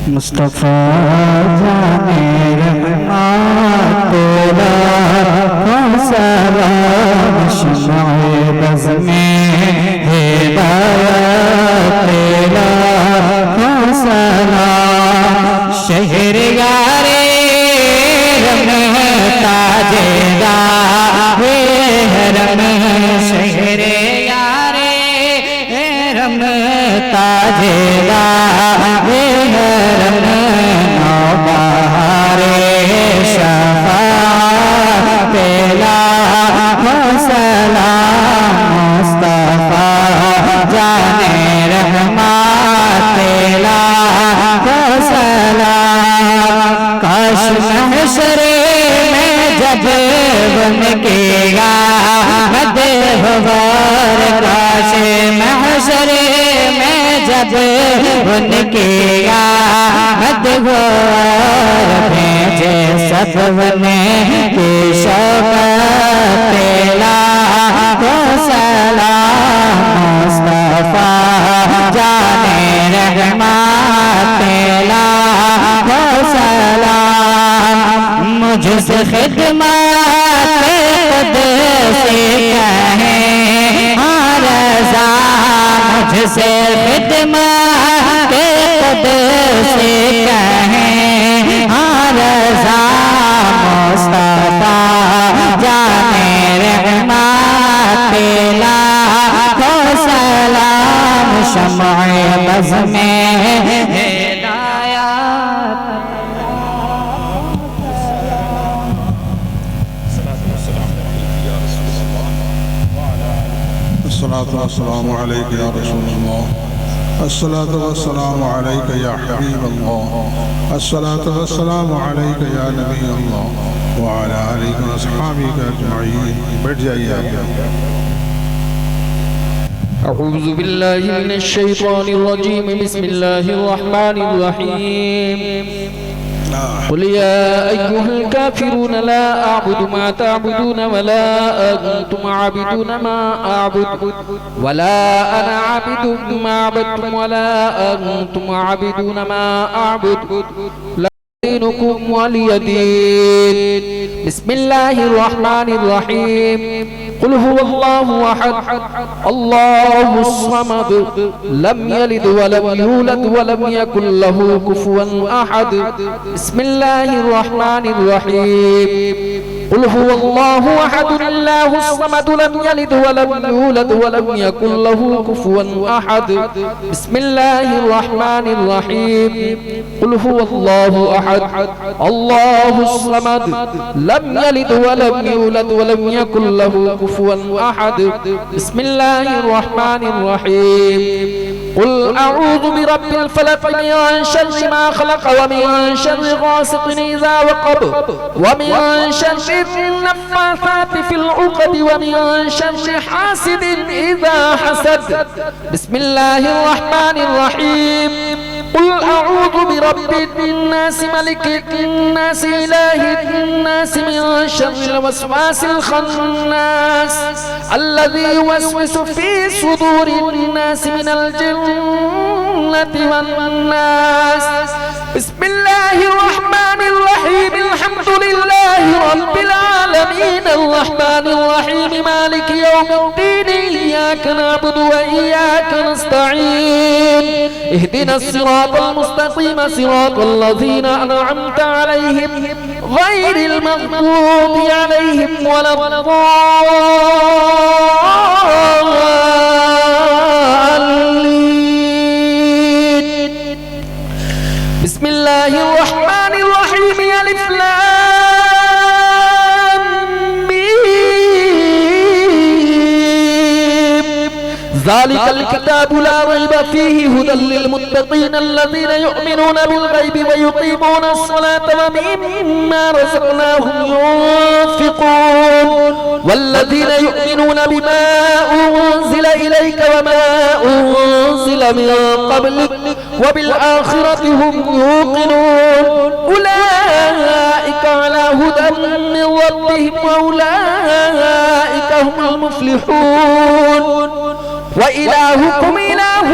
मुस्तफ़ा जाने रहमत तेरा कौन सा शमाए बज़ में हिदायत तेरा कौन सा शहर यारे ताजेदा हरम शहर यारे रम ताजेदा हरम नौबहारे शफा पेला सलाम मुस्तफा जाने रहमत तेला सलाम काश महशरे जब बन के याद हवार काश महशरे में जब बन के याद हवार भेजे सब बने के शौक़त तेला को सलाम मुस्तफा जाने रहमत तेला को सलाम मुझसे खिदमत खुद से कहें रज़ा मुझसे खिदमत खुद से कहें रज़ा मुस्तफा जाने रहमत तेला को सलाम शमाए बज़ में अस्सलामु अलैका या रसूलल्लाह अस्सलातु वस्सलामु अलैका या हबीबल्लाह अस्सलातु वस्सलामु अलैका या नबीयल्लाह व अला आलिहि व अस्हाबिहि अजमईन। बैठ जाइए आप। अऊज़ु बिल्लाहि मिनश शैतानिर रजीम बिस्मिल्लाहिर रहमानिर रहीम قل يا أيها الكافرون لا أعبد ما تعبدون ولا أنتم عابدون ما أعبد ولا أنا عابد ما عبدتم ولا أنتم عابدون ما أعبد دينكم ولي دين. بسم الله الرحمن الرحيم. قل هو الله أحد الله الصمد لم يلد ولم يولد ولم يكن له كفوا أحد. بسم الله الرحمن الرحيم. قل هو الله أحد الله الصمد لم يلد ولم يولد ولم يكن له كفوا أحد. بسم الله الرحمن الرحيم. قل هو الله أحد الله الصمد لم يلد ولم يولد ولم يكن له كفوا أحد. بسم الله الرحمن الرحيم. قل أعوذ برب الفلق من شر ما خلق ومن شر غاسق إذا وقب ومن شر النفاثات في العقد ومن شر حاسد إذا حسد. بسم الله الرحمن الرحيم. قل أعوذ برب الناس ملك الناس إله الناس من شر الوسواس الخناس الذي يوسوس في صدور الناس من الجنة والناس. بسم الله الرحمن الرحيم. الحمد لله رب العالمين الرحمن الرحيم مالك يوم الدين إياك نعبد وإياك نستعين اهدنا الصراط المستقيم صراط الذين أنعمت عليهم غير المغضوب عليهم ولا الضالين. بسم الله الرحمن الرحيم. ألف لام ميم. ذلك الكتاب لا ريب فيه هدى للمتقين الذين يؤمنون بالغيب ويقيمون الصلاة ومما رزقناهم ينفقون والذين يؤمنون بما أنزل إليك وما أنزل من قبلك وبالآخرة هم يوقنون أولئك على هدى من ربهم وأولئك هم المفلحون. وإلهكم إله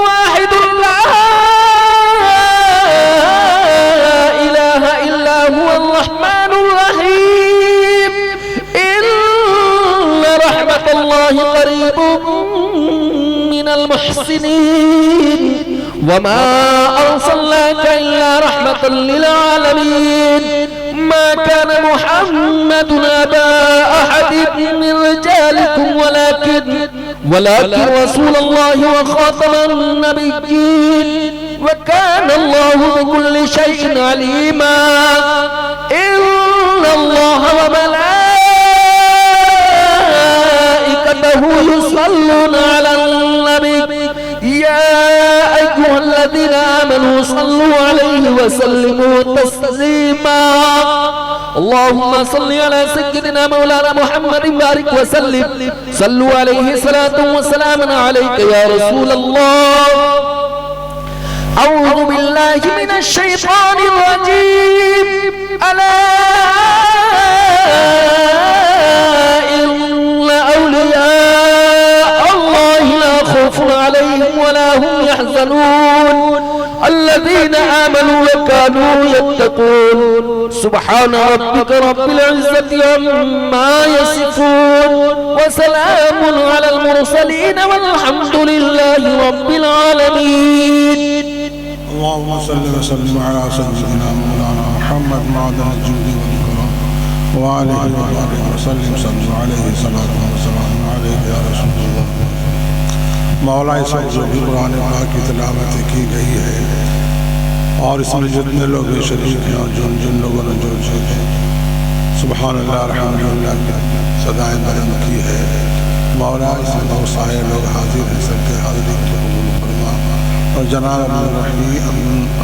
واحد لا المحسنين وما أرسلناك إلا رحمة للعالمين ما كان محمد أبا أحد من رجالكم ولكن رسول الله وخاتم النبيين وكان الله بكل شيء عليما إن الله وملائكته يصلون على النبي يا أيها الذين آمنوا صلوا عليه وسلموا تسليما اللهم صل على سيدنا مولانا محمد بارك وسلم صلوا عليه صلاة وسلام عليك يا رسول الله أعوذ بالله من الشيطان الرجيم ألا إن أولياء الله لا خوف عليهم ولا هم يحزنون الذين آمنوا وكانوا يتقون سبحان ربك رب العزة عما يصفون وسلام على المرسلين والحمد لله رب العالمين اللهم صل وسلم على سيدنا مولانا محمد معدن الجود والكرم وآله وصحبه وسلم صلوا عليه صلاة وسلام عليك يا رسول الله मौला इस जो भी कुरान पाक की तिलावत की गई है और इसमें जितने लोग शरीक हैं और जिन लोगों ने जो सुभान अल्लाह अल्हम्दुलिल्लाह की सदाएं बुलंद की है मौला इसमें बहुत सारे लोग हाजिर हैं सबके हाजिरी को कबूल फरमा और जनाब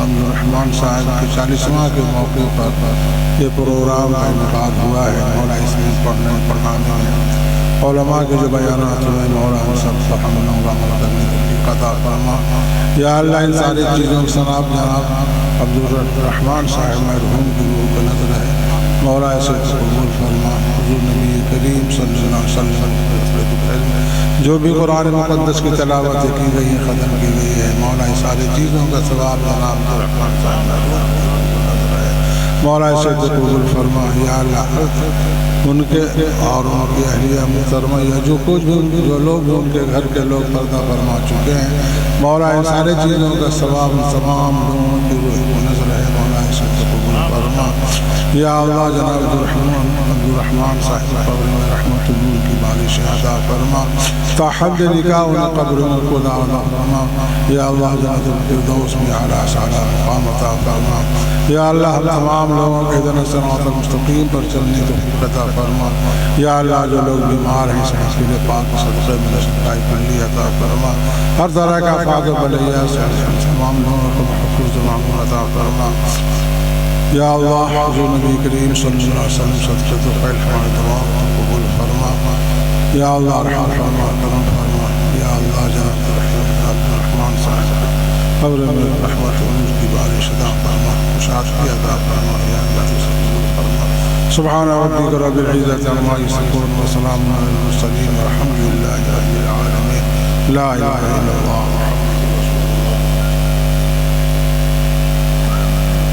अब्दुर्रहमान साहब के 40वां के मौके पर ये प्रोग्राम का इनकार हुआ है मौला इसमें पढ़ाने में उलमा के जो बयानात हुए मौला हम सब करने की कता फरमा या अल्लाह इन सारी चीज़ों के सनाब जनाब अब्दुर्रहमान साहब मरहूम की रूह को नजर है मौला ऐसे कबूल फरमा हुजूर नबी करीम सल्लल्लाहु अलैहि वसल्लम जो भी कुरान मुक़द्दस की तिलावत की गई है ख़त्म की गई है मौला इन सारी चीज़ों का सवाब जनाब अब्दुर्रहमान साहब मौला ऐसे कबूल फरमा या अल्लाह उनके और उनकी अहलिया मुहतरमा या जो कुछ भी जो लोग उनके घर के लोग पर्दा फरमा चुके हैं मौला इन सारे चीज़ों का सवाब तमाम लोगों की रूह को नजर है मौला ऐसे कबूल फरमा या अल्लाह जनाब अब्दुर्रहमान साहब कब्र में रहमतुल्लाह की बारिश अता फरमा ताहद निकाह उन कब्र में खुदा अता फरमा या अल्लाह जन्नतुल फिरदौस में आला साला मुकाम अता फरमा या अल्लाह तमाम लोगों के सिरातुल मुस्तकीम पर चलने की अता फरमा या अल्लाह जो लोग बीमार हैं इसके पाक सदक़े में शिफाई कुल्ली अता फरमा हर तरह का फाक़ बलैया से तमाम लोगों को महफूज़ मामून अता फरमा या अल्लाह हुज़ूर नबी करीम सल्लल्लाहु अलैहि वसल्लम सदक़े तो फ़ैल हमारे दुआओं को कबूल फरमा या अल्लाह रहम फरमा करम फरमा या अल्लाह जनाब अब्दुर्रहमान साहब कब्र में रहमत और नूर की बारिश अता फरमा खुशाद की अता फरमा या अल्लाह कबूल फरमा सुब्हान रब्बिक रब्बिल इज़्ज़ति अम्मा यसिफून व सलामुन अलल मुरसलीन वल्हम्दुलिल्लाहि रब्बिल आलमीन ला इलाहा इल्लल्लाह।